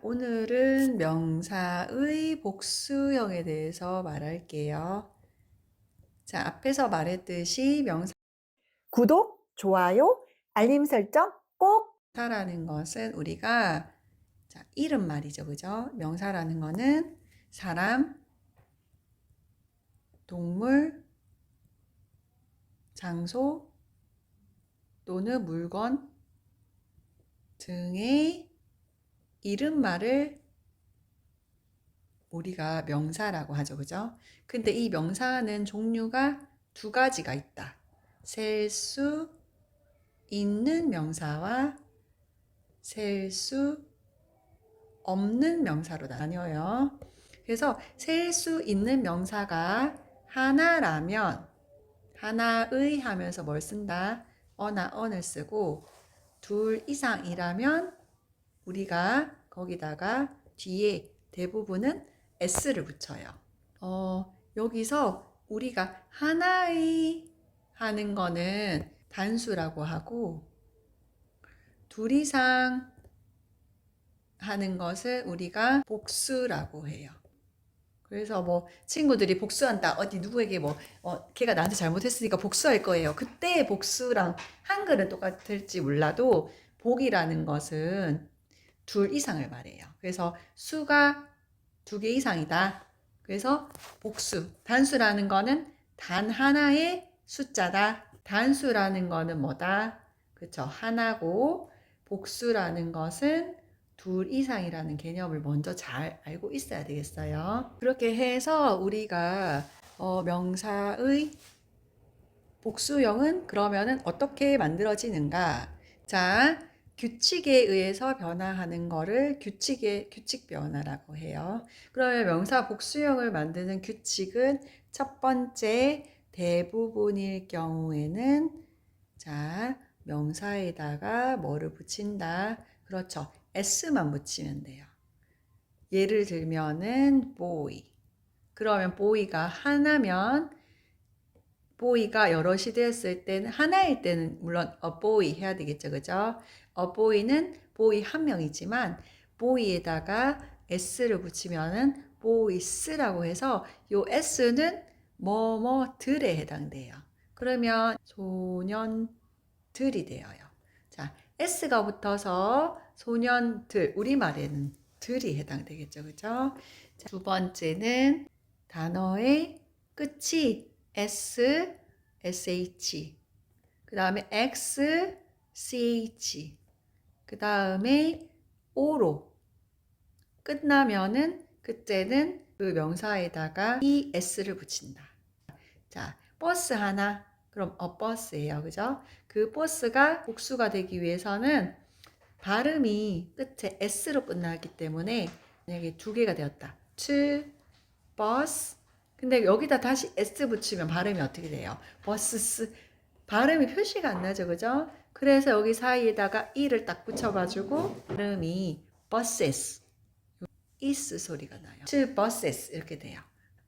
오늘은 명사의 복수형에 대해서 말할게요. 자, 앞에서 말했듯이 구독, 좋아요, 알림 설정 꼭! 명사라는 것은 우리가 이름 말이죠. 그죠? 명사라는 거는 사람, 동물, 장소 또는 물건 등의 이름말을 우리가 명사라고 하죠. 그죠? 근데 이 명사는 종류가 두 가지가 있다. 셀 수 있는 명사와 셀 수 없는 명사로 나뉘어요. 그래서 셀 수 있는 명사가 하나라면 하나의 하면서 뭘 쓴다? 어나 언을 쓰고 둘 이상이라면 우리가 거기다가 뒤에 대부분은 s를 붙여요. 여기서 우리가 하나의 하는 거는 단수라고 하고 둘 이상 하는 것을 우리가 복수라고 해요. 그래서 뭐 친구들이 복수한다. 어디 누구에게 걔가 나한테 잘못했으니까 복수할 거예요. 그때 복수랑 한글은 똑같을지 몰라도 복이라는 것은 둘 이상을 말해요. 그래서 수가 두 개 이상이다. 그래서 복수. 단수라는 거는 단 하나의 숫자다. 단수라는 거는 뭐다? 그쵸. 하나고 복수라는 것은 둘 이상이라는 개념을 먼저 잘 알고 있어야 되겠어요. 그렇게 해서 우리가 명사의 복수형은 그러면은 어떻게 만들어지는가? 자, 규칙에 의해서 변화하는 거를 규칙 변화라고 해요. 그러면 명사 복수형을 만드는 규칙은 첫 번째 대부분일 경우에는 자, 명사에다가 뭐를 붙인다? 그렇죠. s만 붙이면 돼요. 예를 들면은 boy. 그러면 boy가 하나면 boy가 여럿이 되었을 때는 하나일 때는 물론 a boy 해야 되겠죠. 그죠? a boy는 boy 한 명이지만 boy에다가 s를 붙이면은 boys라고 해서 요 s는 뭐뭐들에 해당돼요. 그러면 소년들이 되어요. 자, s가 붙어서 소년들 우리말에는 들이 해당되겠죠. 그죠? 자, 두 번째는 단어의 끝이 S, SH, 그 다음에 X, CH, 그 다음에 O로 끝나면은 그때는 그 명사에다가 ES를 붙인다. 자, 버스 하나. 그럼 버스예요. 그죠? 그 버스가 복수가 되기 위해서는 발음이 끝에 S로 끝나기 때문에 만약에 두 개가 되었다. to, bus. 근데 여기다 다시 S 붙이면 발음이 어떻게 돼요? 버스스. 발음이 표시가 안 나죠. 그죠? 그래서 여기 사이에다가 e를 딱 붙여가지고 발음이 buses, is 소리가 나요. to buses 이렇게 돼요.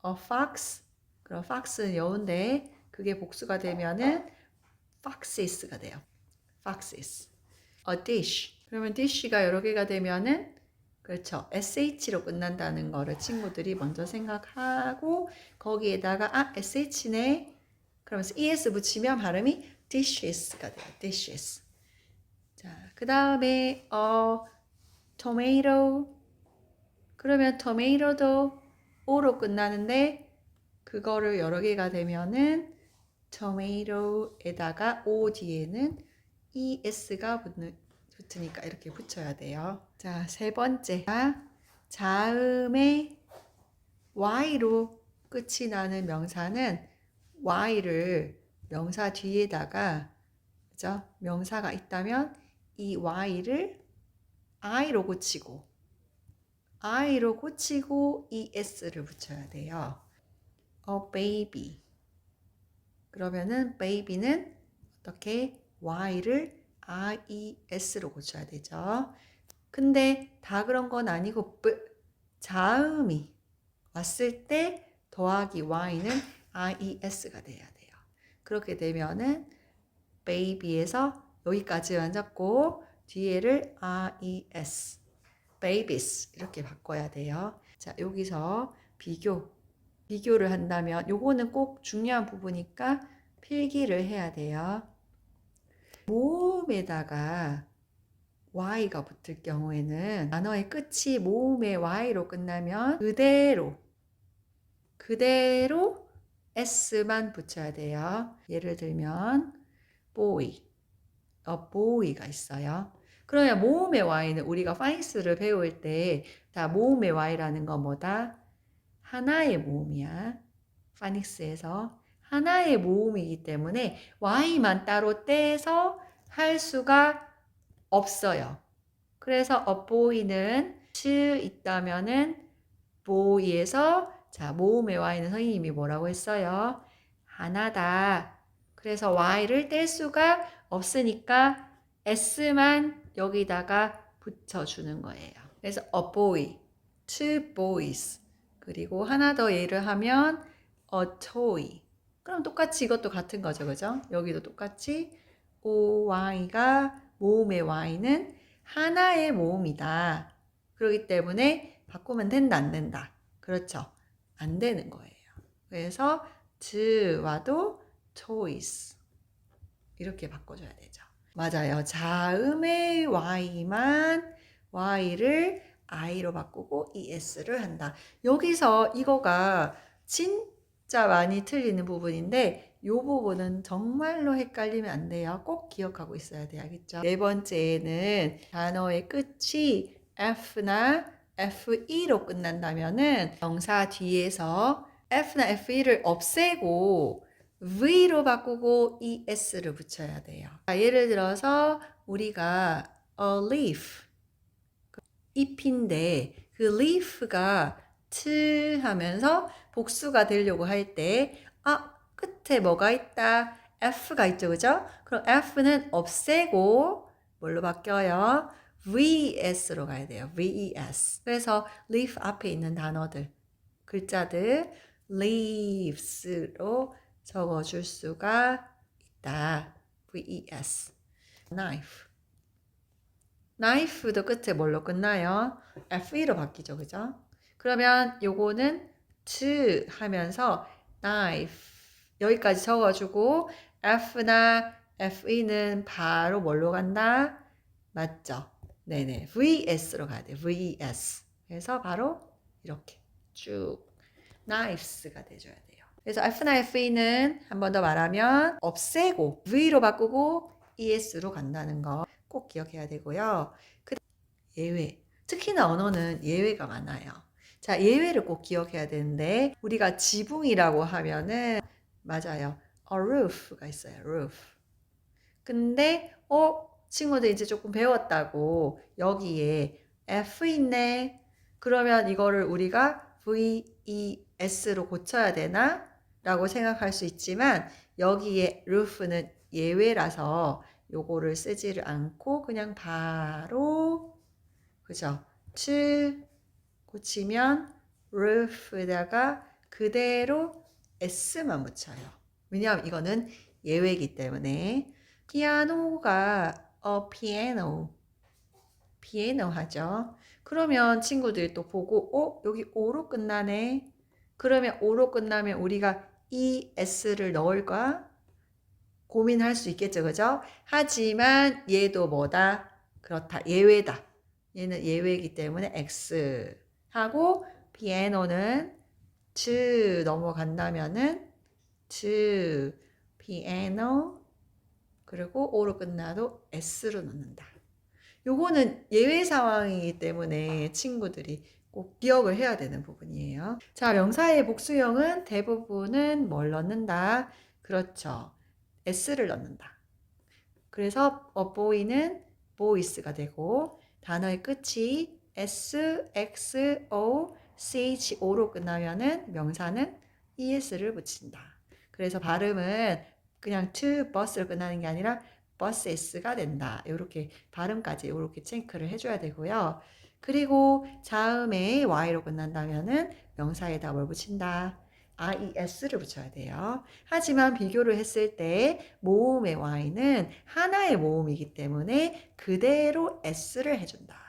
A fox. 그럼 fox는 여우인데 그게 복수가 되면은 foxes가 돼요. foxes. A dish. 그러면 dish가 여러 개가 되면은 그렇죠. sh로 끝난다는 거를 친구들이 먼저 생각하고 거기에다가 sh네. 그러면서 es 붙이면 발음이 dishes가 돼요. dishes. 자, 그 다음에 tomato. 그러면 tomato도 o로 끝나는데 그거를 여러 개가 되면은 tomato에다가 o 뒤에는 es가 붙으니까 이렇게 붙여야 돼요. 자, 세 번째. 자음에 y로 끝이 나는 명사는 y를 명사 뒤에다가 그죠? 명사가 있다면 이 y를 i로 고치고 es를 붙여야 돼요. A baby. 그러면은 baby는 어떻게 y를 ies로 고쳐야 되죠. 근데 다 그런 건 아니고 자음이 왔을 때 더하기 y는 ies가 돼야 돼요. 그렇게 되면은 baby에서 여기까지만 잡고 뒤에를 ies. babies 이렇게 바꿔야 돼요. 자, 여기서 비교를 한다면 요거는 꼭 중요한 부분이니까 필기를 해야 돼요. 모음에다가 y가 붙을 경우에는 단어의 끝이 모음의 y로 끝나면 그대로 s만 붙여야 돼요. 예를 들면 boy, a boy가 있어요. 그러면 모음의 y는 우리가 파닉스를 배울 때 다 모음의 y라는 건 뭐다? 하나의 모음이야. 파닉스에서 하나의 모음이기 때문에 y만 따로 떼서 할 수가 없어요. 그래서 a boy는 치 있다면은 boy에서 자 모음의 y는 선생님이 뭐라고 했어요? 하나다. 그래서 y를 뗄 수가 없으니까 s만 여기다가 붙여주는 거예요. 그래서 a boy, two boys. 그리고 하나 더 예를 하면 a toy. 그럼 똑같이 이것도 같은 거죠, 그죠? 여기도 똑같이 oy가 모음의 y는 하나의 모음이다. 그렇기 때문에 바꾸면 된다, 안 된다? 그렇죠. 안 되는 거예요. 그래서 t와도 toys 이렇게 바꿔줘야 되죠. 맞아요. 자음의 y만 y를 i로 바꾸고 es를 한다. 여기서 이거가 진짜 많이 틀리는 부분인데 이 부분은 정말로 헷갈리면 안 돼요. 꼭 기억하고 있어야 돼요. 알겠죠? 네 번째는 단어의 끝이 f나 fe로 끝난다면은 명사 뒤에서 f나 fe를 없애고 v로 바꾸고 es를 붙여야 돼요. 예를 들어서 우리가 a leaf 잎인데 그 leaf가 t 하면서 복수가 되려고 할 때 끝에 뭐가 있다? f가 있죠, 그죠? 그럼 f는 없애고 뭘로 바뀌어요? vs로 가야 돼요. ves. 그래서 leaf 앞에 있는 단어들, 글자들 leaves로 적어줄 수가 있다. ves. knife도 끝에 뭘로 끝나요? fe로 바뀌죠, 그죠? 그러면 요거는 to 하면서 knife 여기까지 적어주고 f나 fe는 바로 뭘로 간다? 맞죠? 네네, vs로 가야 돼요. ves. 그래서 바로 이렇게 쭉 knives가 돼줘야 돼요. 그래서 f나 fe는 한 번 더 말하면 없애고 v로 바꾸고 es로 간다는 거 꼭 기억해야 되고요. 예외. 특히나 언어는 예외가 많아요. 자, 예외를 꼭 기억해야 되는데 우리가 지붕이라고 하면은 맞아요. a roof가 있어요. roof. 근데 친구들 이제 조금 배웠다고 여기에 F 있네. 그러면 이거를 우리가 VES로 고쳐야 되나? 라고 생각할 수 있지만 여기에 roof는 예외라서 요거를 쓰지를 않고 그냥 바로 그죠? to 고치면 roof에다가 그대로 s만 붙여요. 왜냐하면 이거는 예외이기 때문에 피아노가 piano 하죠. 그러면 친구들이 또 보고 여기 o로 끝나네. 그러면 o로 끝나면 우리가 es를 넣을까? 고민할 수 있겠죠, 그죠? 하지만 얘도 뭐다? 그렇다, 예외다. 얘는 예외이기 때문에 X 하고 피아노는 to 넘어간다면은 to piano 그리고 O로 끝나도 S로 넣는다. 요거는 예외 상황이기 때문에 친구들이 꼭 기억을 해야 되는 부분이에요. 자, 명사의 복수형은 대부분은 뭘 넣는다? 그렇죠. S를 넣는다. 그래서 a boy는 boys가 되고 단어의 끝이 S, X, O, CH, O로 끝나면은 명사는 ES를 붙인다. 그래서 발음은 그냥 to bus를 끝나는 게 아니라 buss가 된다. 이렇게 발음까지 이렇게 체크를 해줘야 되고요. 그리고 자음에 Y로 끝난다면은 명사에다 뭘 붙인다? IES를 붙여야 돼요. 하지만 비교를 했을 때 모음의 Y는 하나의 모음이기 때문에 그대로 S를 해준다.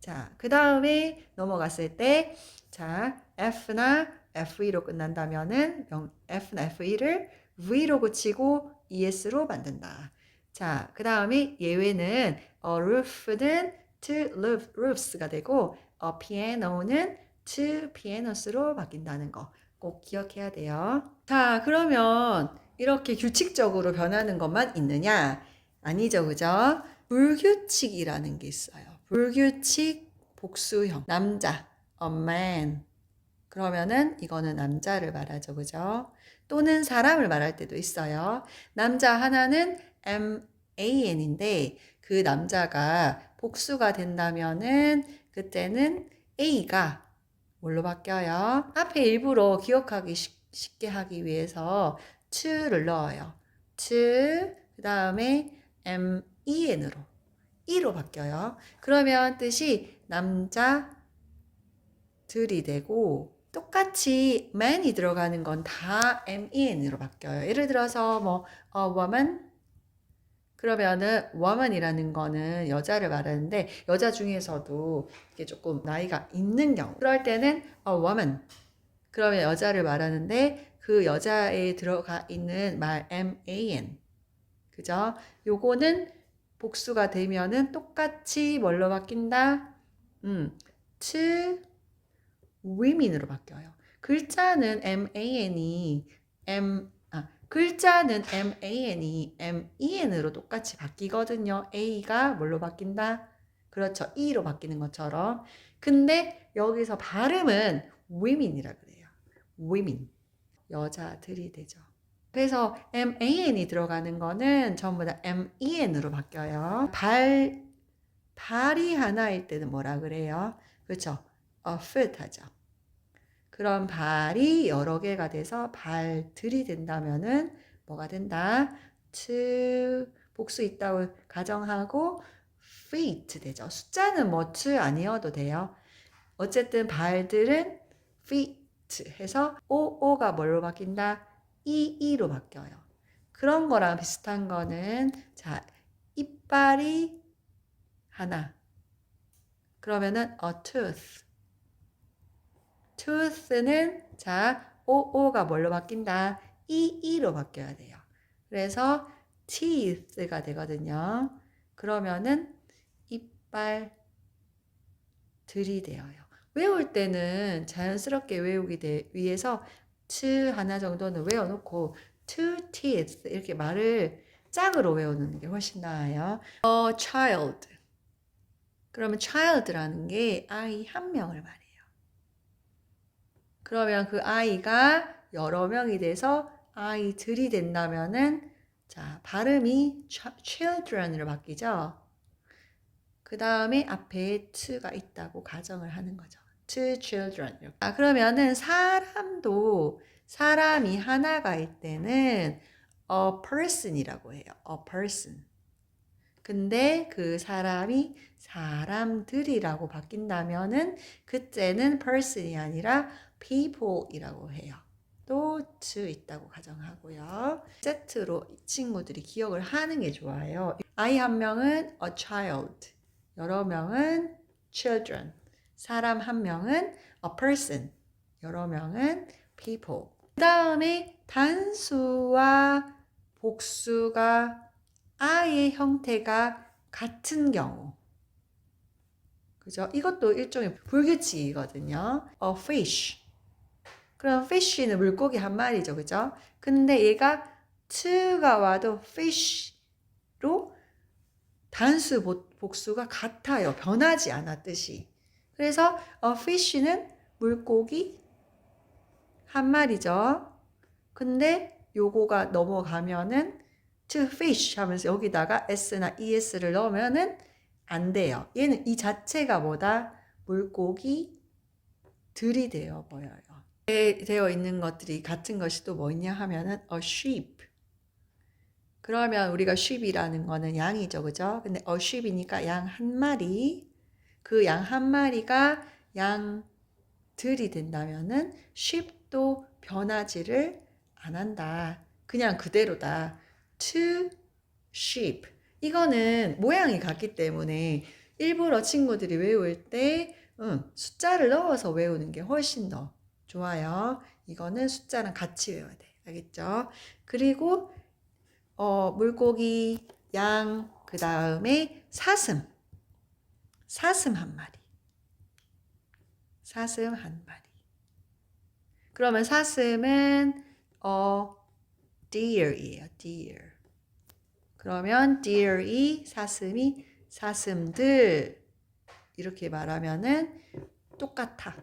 자, 그 다음에 넘어갔을 때, 자, F나 FE로 끝난다면은 F나 FE를 V로 고치고 ES로 만든다. 자, 그 다음에 예외는 a roof는 to roofs가 되고 a piano는 to pianos로 바뀐다는 거 꼭 기억해야 돼요. 자, 그러면 이렇게 규칙적으로 변하는 것만 있느냐? 아니죠, 그죠? 불규칙이라는 게 있어요. 불규칙 복수형. 남자, a man. 그러면은 이거는 남자를 말하죠, 그죠? 또는 사람을 말할 때도 있어요. 남자 하나는 man인데 그 남자가 복수가 된다면은 그때는 a가 뭘로 바뀌어요? 앞에 일부러 기억하기 쉽게 하기 위해서 to를 넣어요. to, 그 다음에 men으로, e로 바뀌어요. 그러면 뜻이 남자들이 되고 똑같이 man이 들어가는 건 다 men으로 바뀌어요. 예를 들어서 뭐 a woman 그러면은 woman이라는 거는 여자를 말하는데 여자 중에서도 이게 조금 나이가 있는 경우 그럴 때는 a woman 그러면 여자를 말하는데 그 여자에 들어가 있는 말 man 그죠? 요거는 복수가 되면은 똑같이 뭘로 바뀐다? to women으로 바뀌어요. 글자는 글자는 man이 men으로 똑같이 바뀌거든요. a가 뭘로 바뀐다? 그렇죠. e로 바뀌는 것처럼. 근데 여기서 발음은 women이라 그래요. women. 여자들이 되죠. 그래서 man이 들어가는 거는 전부 다 men으로 바뀌어요. 발이 하나일 때는 뭐라 그래요? 그렇죠. a foot 하죠. 그런 발이 여러 개가 돼서 발들이 된다면은 뭐가 된다? to 복수 있다고 가정하고 feet 되죠. 숫자는 뭐 to 아니어도 돼요. 어쨌든 발들은 feet 해서 o가 뭘로 바뀐다? e로 바뀌어요. 그런 거랑 비슷한 거는 자 이빨이 하나 그러면은 a tooth tooth는 자 o가 뭘로 바뀐다? e로 바뀌어야 돼요. 그래서 teeth가 되거든요. 그러면은 이빨 들이 되어요. 외울 때는 자연스럽게 외우기 위해서 to 하나 정도는 외워놓고 two teeth 이렇게 말을 짝으로 외우는 게 훨씬 나아요. A child. 그러면 child라는 게 아이 한 명을 말해요. 그러면 그 아이가 여러 명이 돼서 아이들이 된다면은 자 발음이 children으로 바뀌죠. 그 다음에 앞에 to가 있다고 가정을 하는 거죠. two children. 그러면은 사람도 사람이 하나가 있때는 a person이라고 해요. a person. 근데 그 사람이 사람들이라고 바뀐다면은 그때는 person이 아니라 people이라고 해요. 또 to 있다고 가정하고요. 세트로 이 친구들이 기억을 하는 게 좋아요. 아이 한 명은 a child. 여러 명은 children, 사람 한 명은 a person, 여러 명은 people. 그 다음에 단수와 복수가 아의 형태가 같은 경우. 그죠? 이것도 일종의 불규칙이거든요. A fish. 그럼 fish는 물고기 한 마리죠. 그죠? 근데 얘가 to가 와도 fish로 단수 복수가 같아요. 변하지 않아 뜻이. 그래서 fish는 물고기 한 마리죠. 근데 요거가 넘어가면은 to fish 하면서 여기다가 s나 es를 넣으면은 안 돼요. 얘는 이 자체가 뭐다? 물고기 들이 되어 보여요. 되어 있는 것들이 같은 것이 또 뭐냐 하면은 a sheep. 그러면 우리가 sheep이라는 거는 양이죠. 그죠? 근데 a sheep이니까 양 한 마리. 그 양 한 마리가 양들이 된다면은 sheep도 변하지를 안 한다. 그냥 그대로다. two sheep. 이거는 모양이 같기 때문에 일부러 친구들이 외울 때 숫자를 넣어서 외우는 게 훨씬 더 좋아요. 이거는 숫자랑 같이 외워야 돼. 알겠죠? 그리고 물고기, 양, 그 다음에 사슴. 사슴 한 마리. 사슴 한 마리. 그러면 사슴은 deer이에요. deer. 그러면 deer이 사슴이 사슴들 이렇게 말하면은 똑같아.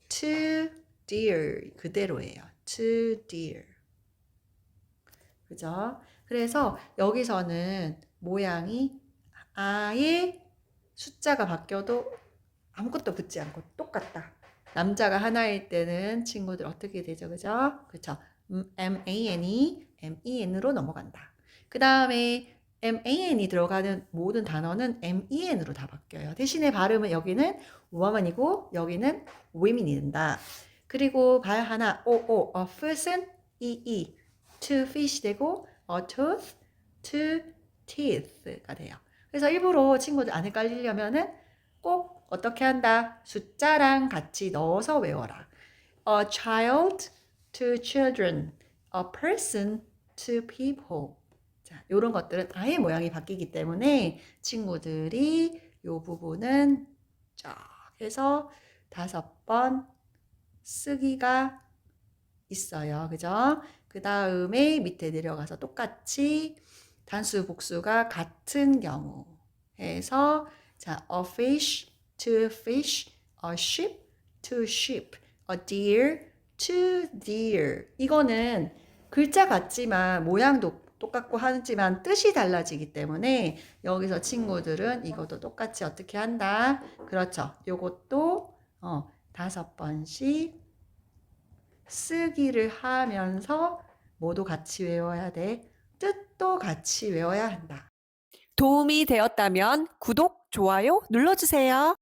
to deer 그대로예요. to deer. 그죠? 그래서 여기서는 모양이 아예 숫자가 바뀌어도 아무것도 붙지 않고 똑같다. 남자가 하나일 때는 친구들 어떻게 되죠? 그죠? 그쵸? men으로 넘어간다. 그 다음에 man이 들어가는 모든 단어는 men으로 다 바뀌어요. 대신에 발음은 여기는 woman이고 여기는 women이 된다. 그리고 발 하나 oo, a foot은 ee, to fish 되고 a tooth, to teeth가 돼요. 그래서 일부러 친구들 안 헷갈리려면은 꼭 어떻게 한다? 숫자랑 같이 넣어서 외워라. A child to children, a person to people. 자, 이런 것들은 아예 모양이 바뀌기 때문에 친구들이 이 부분은 쫙 해서 5번 쓰기가 있어요. 그죠? 그 다음에 밑에 내려가서 똑같이 단수 복수가 같은 경우 해서 자, a fish to fish, a sheep to sheep, a deer to deer. 이거는 글자 같지만 모양도 똑같고 하지만 뜻이 달라지기 때문에 여기서 친구들은 이것도 똑같이 어떻게 한다? 그렇죠. 요것도 5번씩 쓰기를 하면서 모두 같이 외워야 돼. 뜻도 같이 외워야 한다. 도움이 되었다면 구독, 좋아요 눌러주세요.